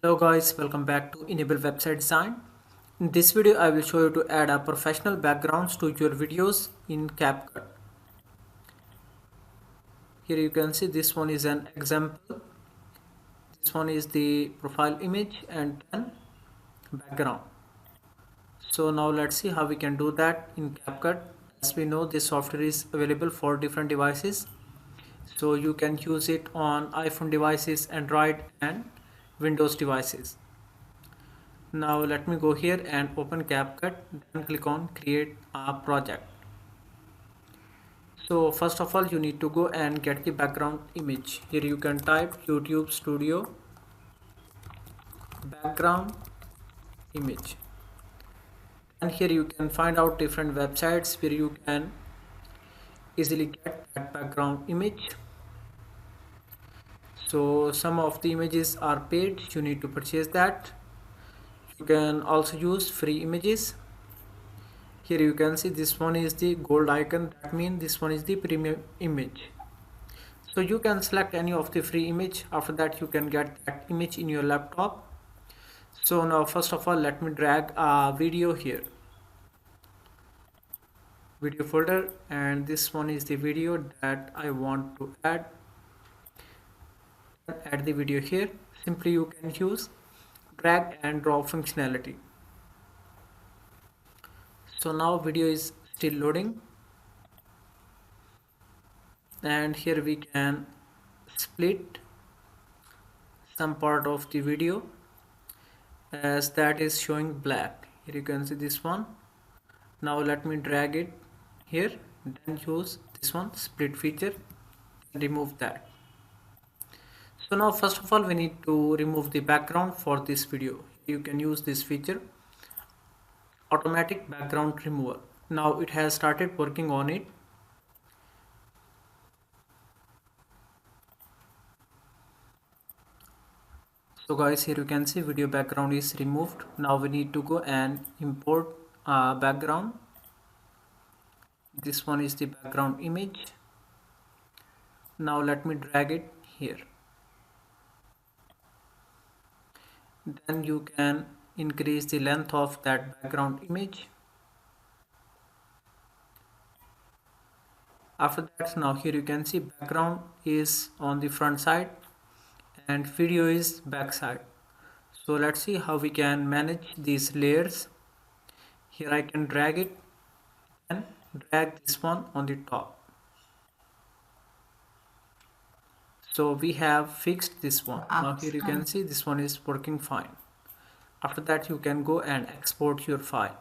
Hello guys, welcome back to Enable Website Design. In this video, I will show you to add a professional backgrounds to your videos in CapCut. Here you can see this one is an example. This one is the profile image and then background. So now let's see how we can do that in CapCut. As we know, this software is available for different devices. So you can use it on iPhone devices, Android and Windows devices. Now let me go here and open CapCut, then click on create a project. So first of all you need to go and get the background image. Here you can type YouTube Studio background image, and here you can find out different websites where you can easily get that background image. So some of the images are paid, you need to purchase that. You can also use free images. Here you can see this one is the gold icon, that means this one is the premium image. So you can select any of the free image. After that you can get that image in your laptop. So now first of all let me drag a video here, video folder, and this one is the video that I want to add the video here. Simply you can use drag and drop functionality. So now video is still loading, and here we can split some part of the video as that is showing black. Here you can see this one. Now let me drag it here, then use this one split feature and remove that. So now first of all we need to remove the background for this video. You can use this feature, automatic background remover. Now it has started working on it. So guys, here you can see video background is removed. Now we need to go and import a background. This one is the background image. Now let me drag it here. Then you can increase the length of that background image. After that, now here you can see background is on the front side and video is back side. So let's see how we can manage these layers. Here I can drag it and drag this one on the top. So we have fixed this one. Now here you can see this one is working fine. After that you can go and export your file.